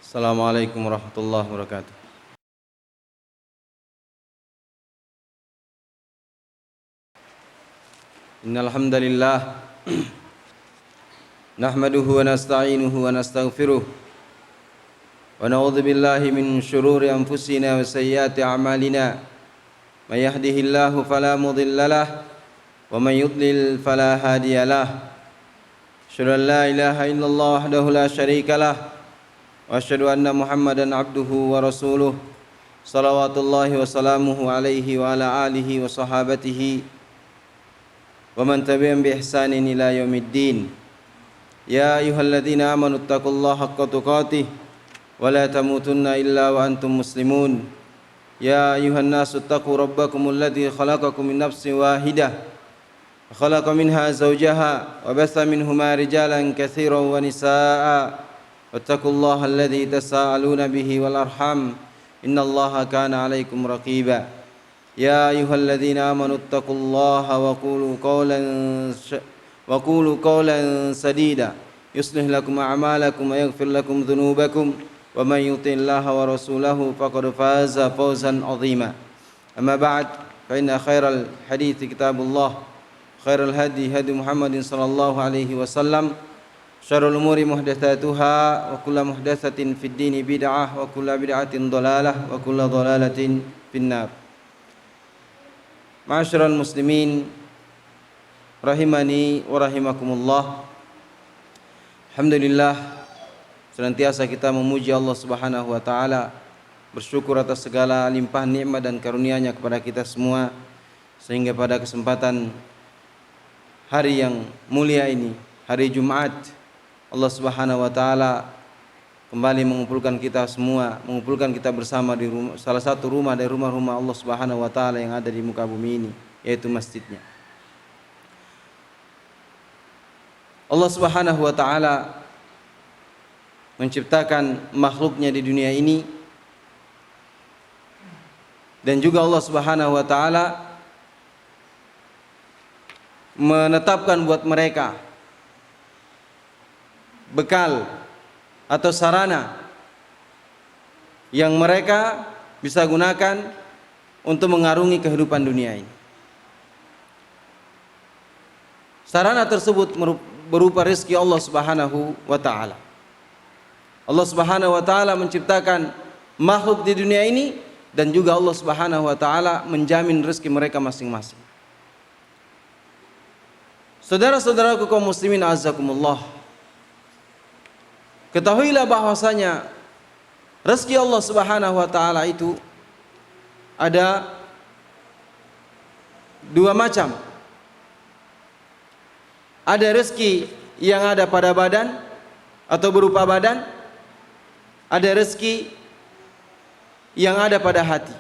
Assalamualaikum warahmatullahi wabarakatuh. Innal hamdalillah nahmaduhu wa nasta'inuhu wa nastaghfiruh wa na'udzu billahi min shururi anfusina wa sayyiati a'malina. May yahdihillahu fala mudhillalah wa may yudlil fala hadiyalah. Asyhadu an la ilaha illallah wahdahu la syarikalah wa asyhadu anna Muhammadan abduhu wa rasuluh. Salawatullahi wa salamuhu alaihi wa ala alihi wa sahabatihi wa man tabi'ahum bi ihsanin ila yaumiddin. Ya ayyuhalladzina amanu taqullaha haqqa tuqatih wa la tamutunna illa wa antum muslimun. Ya ayyuhan nasu taqu rabbakumul ladzi khalaqakum min nafsin wahidah wa khalaqa minha zawjaha wa batha minhuma rijalan katsiran wa nisaa'a wattaqullaha alladzi tasaaluna bihi wal arham innallaha kana 'alaikum raqiba. Ya ayyuhalladzina amanu taqullaha wa qulu qawlan sadida yuslih lakum a'malakum wa yaghfir lakum dhunubakum wa man yuti'illaha wa rasulahu faqad faza fawzan 'azima. Amma ba'd, fa inna khairal hadithi kitabullah, khairal hadi hadi Muhammadin sallallahu alaihi wasallam, syarrul umuri muhdatsatuha wa kullu muhdatsatin fid dini bid'ah wa kullu bid'atin dhalalah wa kullu dhalalatin finnar. Ma'asyiral muslimin rahimani wa rahimakumullah. Alhamdulillah, senantiasa kita memuji Allah Subhanahu wa taala, bersyukur atas segala limpahan nikmat dan karunia-Nya kepada kita semua, sehingga pada kesempatan hari yang mulia ini, hari Jumat, Allah Subhanahu wa taala kembali mengumpulkan kita semua, mengumpulkan kita bersama di salah satu rumah dari rumah-rumah Allah Subhanahu wa taala yang ada di muka bumi ini, yaitu masjidnya. Allah Subhanahu wa taala menciptakan makhluknya di dunia ini, dan juga Allah Subhanahu wa taala menetapkan buat mereka bekal atau sarana yang mereka bisa gunakan untuk mengarungi kehidupan dunia ini. Sarana tersebut berupa rezeki Allah Subhanahu wa taala. Allah Subhanahu wa taala menciptakan makhluk di dunia ini, dan juga Allah Subhanahu wa taala menjamin rezeki mereka masing-masing. Saudara-saudaraku kaum muslimin azzakumullah, ketahuilah bahwasanya rezeki Allah Subhanahu wa taala itu ada dua macam. Ada rezeki yang ada pada badan atau berupa badan, ada rezeki yang ada pada hati.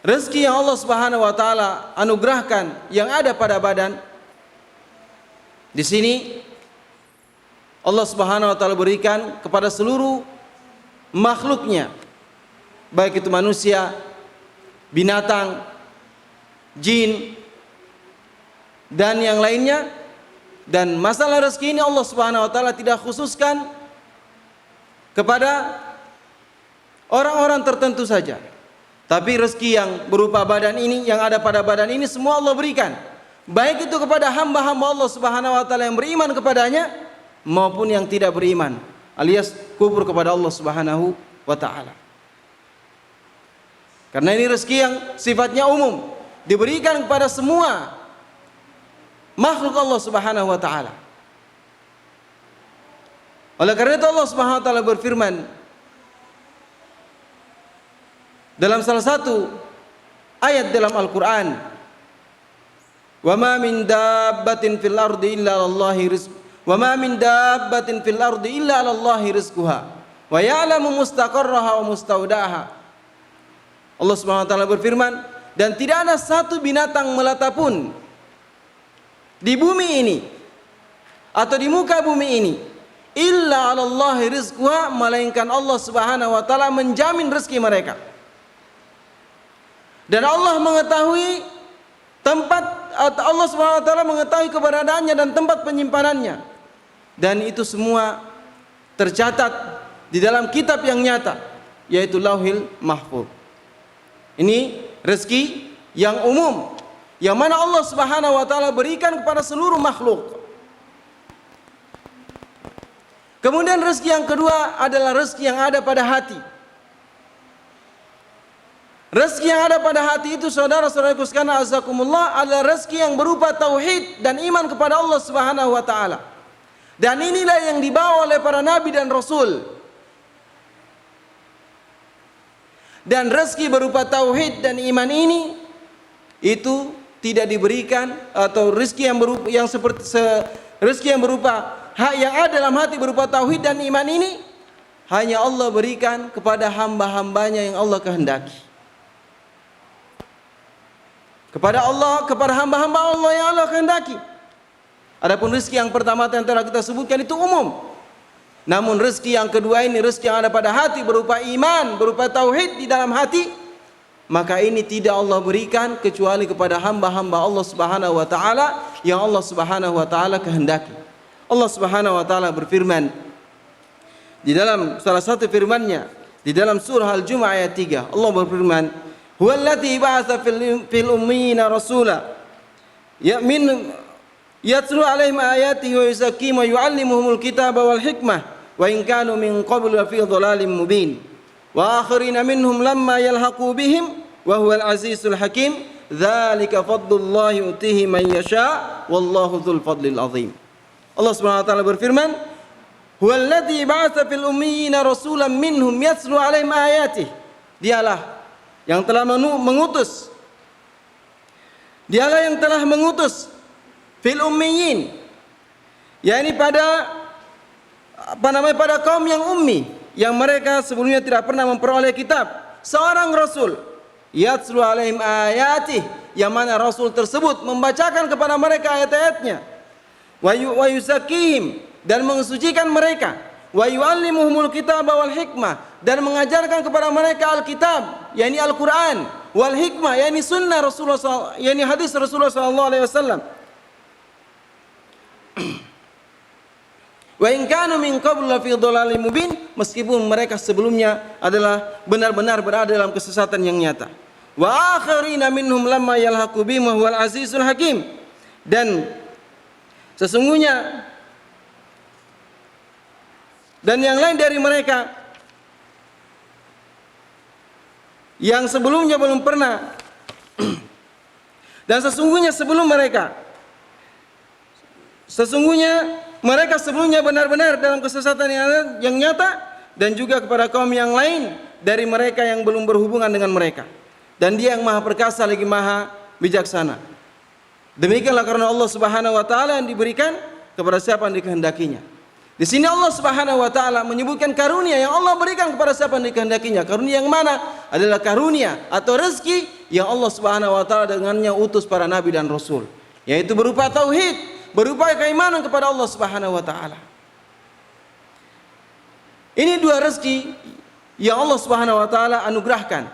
Rezeki yang Allah Subhanahu wa taala anugerahkan yang ada pada badan, di sini Allah Subhanahu wa taala berikan kepada seluruh makhluknya, baik itu manusia, binatang, jin, dan yang lainnya. Dan masalah rezeki ini Allah Subhanahu wa taala tidak khususkan kepada orang-orang tertentu saja, tapi rezeki yang berupa badan ini, yang ada pada badan ini, semua Allah berikan, baik itu kepada hamba-hamba Allah Subhanahu wa taala yang beriman kepadanya maupun yang tidak beriman alias kufur kepada Allah Subhanahu wa taala. Karena ini rezeki yang sifatnya umum, diberikan kepada semua makhluk Allah Subhanahu wa taala. Oleh karena itu Allah Subhanahu wa taala berfirman dalam salah satu ayat dalam Al-Qur'an, "Wa ma min dabbatin fil ardi illa 'alallahi rizquha wa ma min dabbatin fil ardi illa 'alallahi rizquha wa ya'lamu mustaqarraha wa mustaudaha." Allah Subhanahu wa taala berfirman, dan tidak ada satu binatang melata pun di bumi ini atau di muka bumi ini illa 'alallahi rizquha, melainkan Allah Subhanahu wa taala menjamin rezeki mereka. Dan Allah mengetahui tempat, Allah Subhanahu wa taala mengetahui keberadaannya dan tempat penyimpanannya. Dan itu semua tercatat di dalam kitab yang nyata, yaitu Lauhil Mahfuz. Ini rezeki yang umum, yang mana Allah Subhanahu wa taala berikan kepada seluruh makhluk. Kemudian rezeki yang kedua adalah rezeki yang ada pada hati. Rezeki yang ada pada hati itu, saudara-saudaraku sekalian azakumullah, adalah rezeki yang berupa tauhid dan iman kepada Allah Subhanahu wa taala. Dan inilah yang dibawa oleh para nabi dan rasul. Dan rezeki berupa tauhid dan iman ini itu tidak diberikan, atau rezeki yang berupa hak yang ada dalam hati berupa tauhid dan iman ini hanya Allah berikan kepada hamba-hambanya yang Allah kehendaki. Kepada hamba-hamba Allah yang Allah kehendaki. Adapun rezeki yang pertama yang telah kita sebutkan itu umum. Namun rezeki yang kedua ini, rezeki yang ada pada hati berupa iman, berupa tauhid di dalam hati, maka ini tidak Allah berikan kecuali kepada hamba-hamba Allah Subhanahu wa taala yang Allah Subhanahu wa taala kehendaki. Allah Subhanahu wa taala berfirman di dalam salah satu firman-Nya di dalam surah Al-Jumu'ah ayat 3. Allah berfirman, "Huwallazi ba'atsa fil ummiyina rasula yatlu 'alaihim ayatihi wa yuzakkihim wa yu'allimuhumul kitaba wal hikmah wa in kanu min qablu fi dhalalin mubin wa akharina minhum lamma yalhaqu bihim wa huwal azizul hakim dzalika fadlullahi yu'tihi man yasha wallahu dzul fadlil azim." Allah Subhanahu wa taala berfirman, "Huwallazi ba'atsa fil ummiyina rasulan minhum yatlu 'alaihim ayatihi." Dialah yang telah mengutus. Dialah yang telah mengutus fil ummiyin, yakni pada kaum yang ummi, yang mereka sebelumnya tidak pernah memperoleh kitab, seorang rasul yatlu 'alaihim ayatihi, yang mana rasul tersebut membacakan kepada mereka ayat-ayatnya, wa yuzakkihim, dan mensucikan mereka, wa yu'allimuhumul kitaba wal hikmah, dan mengajarkan kepada mereka Alkitab, yakni Al-Qur'an, wal hikmah, yakni sunnah Rasulullah, yakni hadis Rasulullah sallallahu alaihi wasallam. Wa in kanu min qablu fi dhalalin mubin, meskipun mereka sebelumnya adalah benar-benar berada dalam kesesatan yang nyata. Wa akharina minhum lamma yalhaqu bihim wa huwal azizul hakim, dan sesungguhnya dan yang lain dari mereka yang sebelumnya belum pernah dan sesungguhnya mereka sebelumnya benar-benar dalam kesesatan yang nyata, dan juga kepada kaum yang lain dari mereka yang belum berhubungan dengan mereka, dan Dia yang Maha Perkasa lagi Maha Bijaksana. Demikianlah karena Allah Subhanahu wa taala yang diberikan kepada siapa yang dikehendakinya. Di sini Allah Subhanahu wa taala menyebutkan karunia yang Allah berikan kepada siapa yang dikehendakinya. Karunia yang mana? Adalah karunia atau rezeki yang Allah Subhanahu wa taala dengannya utus para nabi dan rasul, yaitu berupa tauhid, berupa keimanan kepada Allah Subhanahu wa taala. Ini dua rezeki yang Allah Subhanahu wa taala anugerahkan.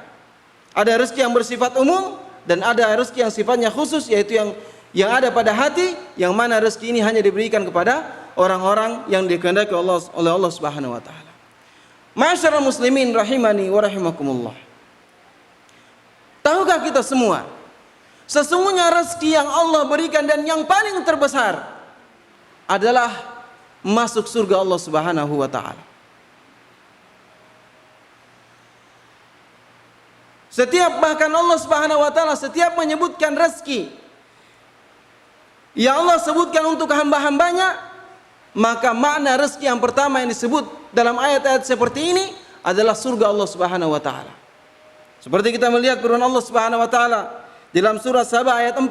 Ada rezeki yang bersifat umum dan ada rezeki yang sifatnya khusus, yaitu yang ada pada hati, yang mana rezeki ini hanya diberikan kepada orang-orang yang dikehendaki oleh Allah Subhanahu wa taala. Ma'asyiral muslimin rahimani wa rahimakumullah. Tahukah kita semua, sesungguhnya rezeki yang Allah berikan dan yang paling terbesar adalah masuk surga Allah Subhanahu wa taala. Bahkan Allah Subhanahu wa taala setiap menyebutkan rezeki yang Allah sebutkan untuk hamba-hambanya, maka makna rezeki yang pertama yang disebut dalam ayat-ayat seperti ini adalah surga Allah Subhanahu wa taala. Seperti kita melihat firman Allah Subhanahu wa taala dalam surah Saba ayat 4.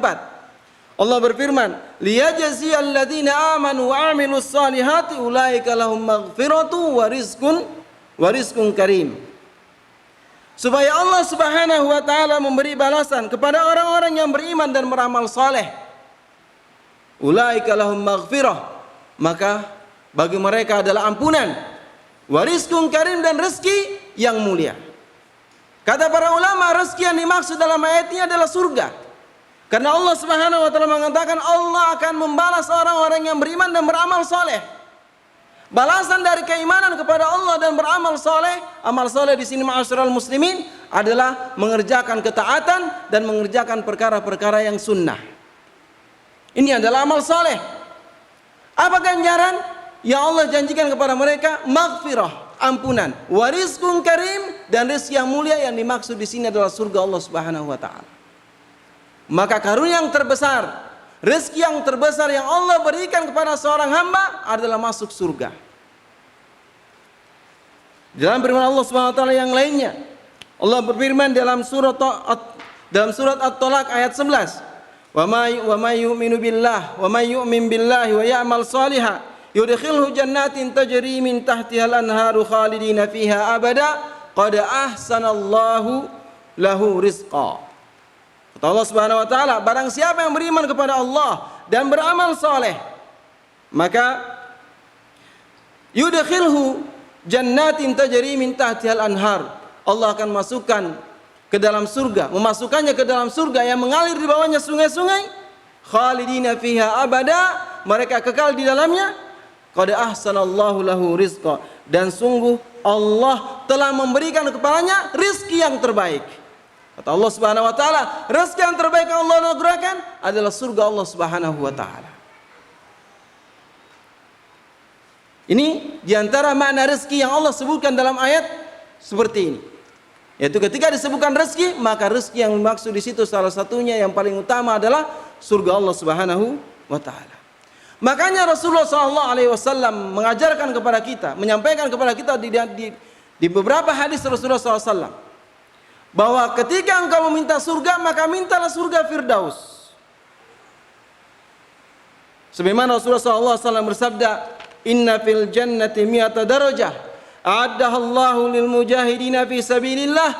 Allah berfirman, "Liyajziyal ladzina amanu wa 'amilus solihati ulaika lahum maghfiratu wa rizqun karim." Supaya Allah Subhanahu wa taala memberi balasan kepada orang-orang yang beriman dan beramal saleh. Ulaika lahum maghfirah, maka bagi mereka adalah ampunan, wa rizqun karim, dan rezeki yang mulia. Kata para ulama, rezeki yang dimaksud dalam ayat ini adalah surga. Karena Allah Subhanahu wa taala mengatakan Allah akan membalas orang-orang yang beriman dan beramal saleh. Balasan dari keimanan kepada Allah dan beramal soleh, amal soleh di sini ma'asyiral muslimin adalah mengerjakan ketaatan dan mengerjakan perkara-perkara yang sunnah. Ini adalah amal soleh. Apa ganjaran yang Allah janjikan kepada mereka? Maghfirah, ampunan, warizqun karim, dan rezeki yang mulia. Yang dimaksud di sini adalah surga Allah Subhanahu wa taala. Maka karunia yang terbesar, rezeki yang terbesar yang Allah berikan kepada seorang hamba adalah masuk surga. Dalam firman Allah Subhanahu wa taala yang lainnya, Allah berfirman dalam surat At-Talaq ayat 11, "Wa may yu'minu billah wa may yu'min billahi wa ya'mal shalihan yudkhilhu jannatin tajri min tahtiha al-anharu khalidina fiha abada qad ahsanallahu lahu rizqa." Kata Allah Subhanahu wa taala, barang siapa yang beriman kepada Allah dan beramal saleh, maka yudkhilhu jannatin tajri min tahtihal anhar. Allah akan masukkan ke dalam surga, memasukkannya ke dalam surga yang mengalir di bawahnya sungai-sungai, khalidina fiha abada, mereka kekal di dalamnya. Qad ahsanallahu lahu rizqa, dan sungguh Allah telah memberikan kepadanya rizki yang terbaik. Kata Allah Subhanahu wa taala, rezeki yang terbaik yang Allah anugerahkan adalah surga Allah Subhanahu wa taala. Ini diantara makna rezeki yang Allah sebutkan dalam ayat seperti ini. Yaitu ketika disebutkan rezeki, maka rezeki yang dimaksud di situ salah satunya yang paling utama adalah surga Allah Subhanahu wa taala. Makanya Rasulullah SAW mengajarkan kepada kita, menyampaikan kepada kita di beberapa hadis Rasulullah SAW, bahwa ketika engkau meminta surga, maka mintalah surga Firdaus. Sebagaimana Rasulullah SAW bersabda, "Inna fil jannati mi'ata darajah a'addaha Allahu lil mujahidina fi sabilillah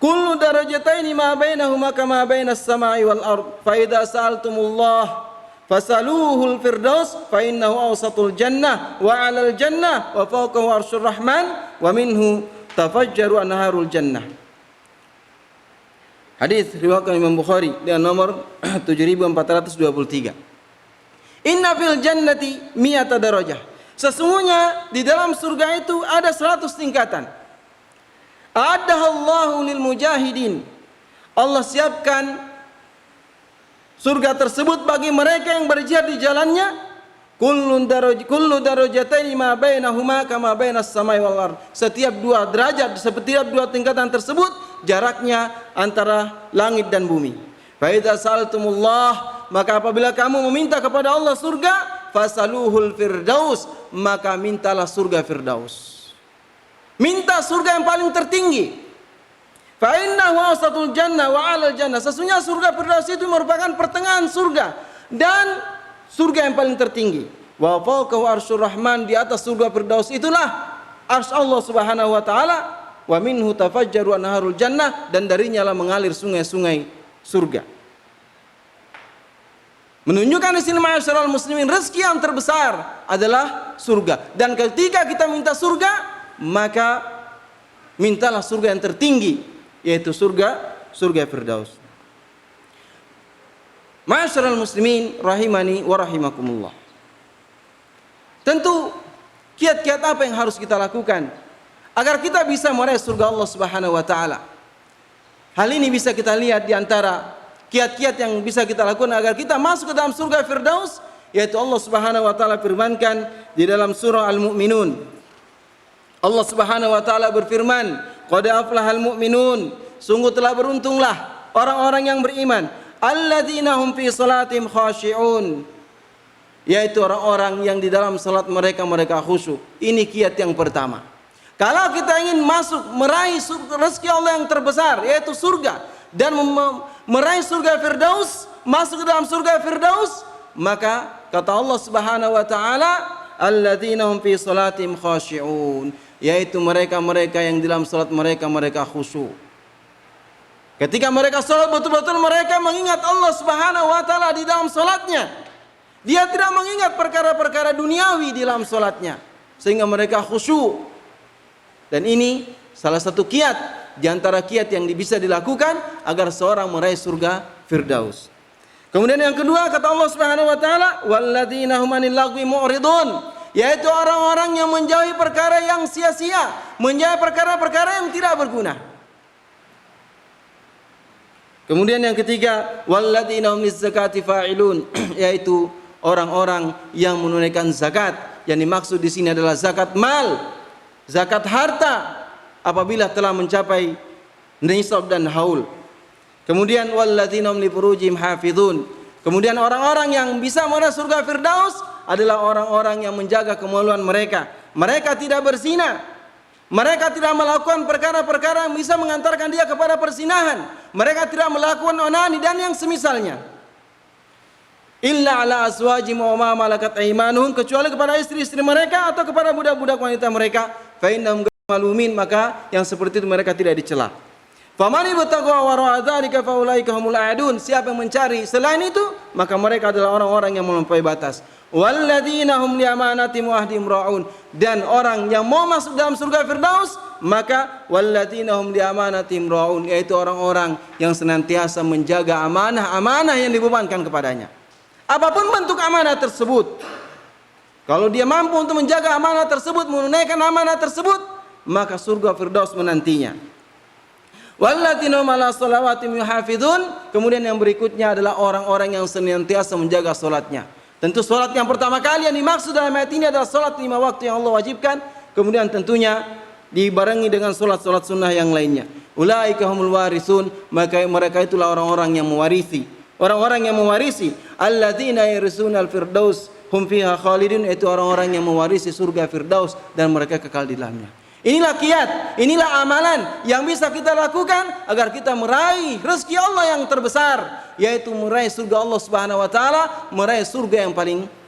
kullu darajataini ma bainahuma kama bainas samai wal ard fa idza sa'altumullah fasaluhul firdaus fa innahu awsatul jannah wa 'alal jannah wa fawqahu arsyur rahman wa minhu tafajjaru anharul jannah." Hadis riwayat Imam Bukhari dengan nomor 7423. Inna fil jannati mi'ata darajah. Sesungguhnya di dalam surga itu ada 100 tingkatan. A'addahallahu lil mujahidin. Allah siapkan surga tersebut bagi mereka yang berjihad di jalannya. Kullu darajataini ma bainahuma kama bainas samai wal ard. Setiap dua derajat, setiap dua tingkatan tersebut jaraknya antara langit dan bumi. Fa idza sa'altumullah, maka apabila kamu meminta kepada Allah surga, fasaluhul firdaus, maka mintalah surga Firdaus. Minta surga yang paling tertinggi. Fa innahu awsatul jannah wa 'alal jannah. Sesungguhnya surga Firdaus itu merupakan pertengahan surga dan surga yang paling tertinggi. Wa fawqahu arsyur rahman, di atas surga Firdaus itulah arsy Allah Subhanahu wa taala. Wa minhu tafajjaru anharul jannah, dan darinya lah mengalir sungai-sungai surga. Menunjukkan di sini ma'asyiral muslimin, rezeki yang terbesar adalah surga. Dan ketika kita minta surga, maka mintalah surga yang tertinggi, yaitu surga Firdaus. Ma'asyiral muslimin rahimani wa rahimakumullah. Tentu kiat-kiat apa yang harus kita lakukan agar kita bisa meraih surga Allah Subhanahu wa taala? Hal ini bisa kita lihat di antara kiat-kiat yang bisa kita lakukan agar kita masuk ke dalam surga Firdaus, yaitu Allah Subhanahu wa taala firmankan di dalam surah Al-Mu'minun. Allah Subhanahu wa taala berfirman, "Qad aflahal mu'minun." Sungguh telah beruntunglah orang-orang yang beriman, alladzina hum fi salatihim khashi'un, yaitu orang-orang yang di dalam salat mereka khusyuk. Ini kiat yang pertama. Kalau kita ingin masuk meraih rezeki Allah yang terbesar, yaitu surga, dan meraih surga Firdaus, masuk ke dalam surga Firdaus, maka kata Allah Subhanahu wa taala, alladzina hum fi salatihim khashi'un, yaitu mereka-mereka yang di dalam salat mereka khusyuk. Ketika mereka salat, betul-betul mereka mengingat Allah Subhanahu wa taala di dalam salatnya. Dia tidak mengingat perkara-perkara duniawi di dalam salatnya, sehingga mereka khusyuk. Dan ini salah satu kiat di antara kiat yang bisa dilakukan agar seorang meraih surga Firdaus. Kemudian yang kedua, kata Allah Subhanahu wa taala, walladzina hum 'anil lagwi mu'ridun, yaitu orang-orang yang menjauhi perkara yang sia-sia, menjauhi perkara-perkara yang tidak berguna. Kemudian yang ketiga, walladzina hum lizzakati fa'ilun, yaitu orang-orang yang menunaikan zakat. Yang dimaksud di sini adalah zakat mal, zakat harta apabila telah mencapai nisab dan haul. Kemudian walladzina hum li furujihim hafizun. Kemudian orang-orang yang bisa masuk surga Firdaus adalah orang-orang yang menjaga kemaluan mereka. Mereka tidak berzina. Mereka tidak melakukan perkara-perkara yang bisa mengantarkan dia kepada persinahan. Mereka tidak melakukan onani dan yang semisalnya. Illa ala azwajihim wa ma malakat aymanuhum, kecuali kepada istri-istri mereka atau kepada budak-budak wanita mereka. Fa innahum malumin, maka yang seperti itu mereka tidak dicela. Faman ibtagha wara'a dzalika fa ulaika humul aadun, siapa yang mencari selain itu maka mereka adalah orang-orang yang melampaui batas. Walladzina hum li amanatihim wa ahdihim ra'un, dan orang yang mau masuk dalam surga Firdaus maka walladzina hum li amanatihim ra'un, yaitu orang-orang yang senantiasa menjaga amanah-amanah yang dibebankan kepadanya. Apapun bentuk amanah tersebut, kalau dia mampu untuk menjaga amanah tersebut, menunaikan amanah tersebut, maka surga Firdaus menantinya. Walladzina hum ala shalawatihim yuhafizun, kemudian yang berikutnya adalah orang-orang yang senantiasa menjaga salatnya. Tentu salat yang pertama kali yang dimaksud dalam ayat ini adalah salat 5 waktu yang Allah wajibkan, kemudian tentunya dibarengi dengan salat-salat sunnah yang lainnya. Ulaika humul warisun, maka mereka itulah orang-orang yang mewarisi. Orang-orang yang mewarisi alladzina yarisunal firdaus hum fiha khalidun, yaitu orang-orang yang mewarisi surga Firdaus dan mereka kekal di dalamnya. Inilah kiat, inilah amalan yang bisa kita lakukan agar kita meraih rezeki Allah yang terbesar, yaitu meraih surga Allah Subhanahu wa taala, meraih surga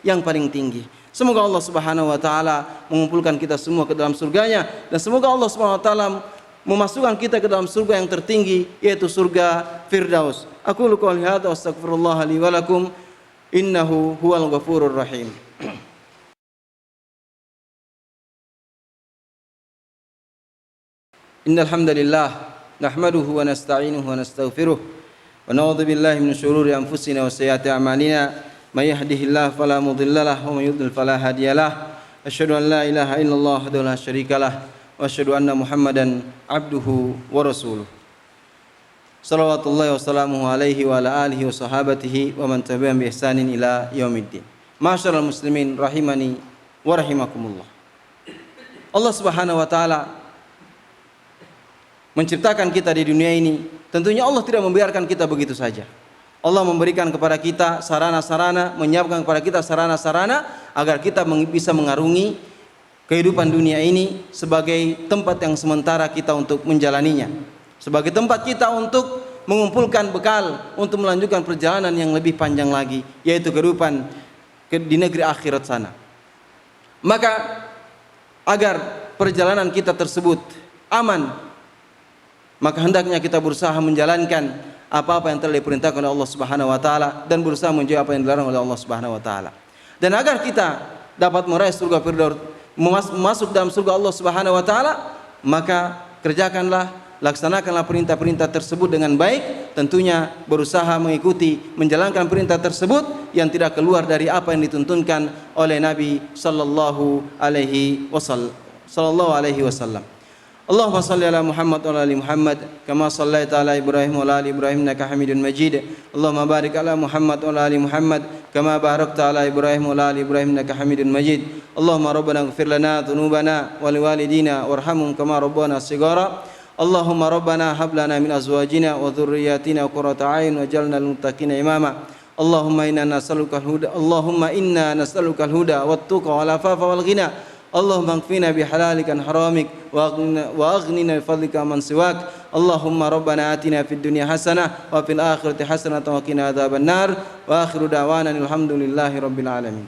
yang paling tinggi. Semoga Allah Subhanahu wa taala mengumpulkan kita semua ke dalam surganya, dan semoga Allah Subhanahu wa taala memasukkan kita ke dalam surga yang tertinggi, yaitu surga Firdaus. Aku qouli hadza wa astaghfirullah li wa lakum, innahu huwal ghafurur rahim. Innal hamdalillah nahmaduhu wa nasta'inuhu wa nastaghfiruh wa na'udzu billahi min shururi anfusina wa sayyiati a'malina, may yahdihillahu fala mudilla lahu wa may yudlil fala hadiyalah. Asyhadu an la ilaha illallah wahdahu la syarikalah wa asyhadu anna Muhammadan abduhu wa rasuluh. Shalawatullahi wa salamuhu alaihi wa ala alihi wa sahabatihi wa man tabi'ahum bi ihsanin ila yaumiddin. Ma'asyiral muslimin rahimani wa rahimakumullah. Allah Subhanahu wa taala menciptakan kita di dunia ini, tentunya Allah tidak membiarkan kita begitu saja. Allah memberikan kepada kita sarana-sarana, menyiapkan kepada kita sarana-sarana agar kita bisa mengarungi kehidupan dunia ini sebagai tempat yang sementara kita untuk menjalaninya, sebagai tempat kita untuk mengumpulkan bekal untuk melanjutkan perjalanan yang lebih panjang lagi, yaitu kehidupan di negeri akhirat sana. Maka agar perjalanan kita tersebut aman, maka hendaknya kita berusaha menjalankan apa-apa yang telah diperintahkan oleh Allah Subhanahu wa taala dan berusaha menjauhi apa yang dilarang oleh Allah Subhanahu wa taala. Dan agar kita dapat meraih surga Firdaus, masuk dalam surga Allah Subhanahu wa taala, maka kerjakanlah, laksanakanlah perintah-perintah tersebut dengan baik, tentunya berusaha mengikuti, menjalankan perintah tersebut yang tidak keluar dari apa yang dituntunkan oleh Nabi sallallahu alaihi wasallam. Allahumma salli ala Muhammad wa ala ali Muhammad kama sallaita ala Ibrahim wa ala ali Ibrahim innaka Hamidun Majid. Allahumma barik ala Muhammad wa ala ali Muhammad kama barakta ala Ibrahim wa ala ali Ibrahim innaka Hamidun Majid. Allahumma rabbana ighfir lana dhunubana wa liwalidina warhamhum kama rabbana shighara. Allahumma rabbana hab lana min azwajina wa dhurriyyatina qurrata a'yun waj'alna lil muttaqina imama. Allahumma inna nas'aluka al-huda wat-tuqa wal afafa wal ghina. Allahumma akfina bihalalika an haramik wa aghnina bifadlika man siwak. Allahumma rabbana atina fid dunya hasanah wa fil akhirati hasanah wa qina adzabannar. Wa akhiru da'wana alhamdulillahi rabbil alamin.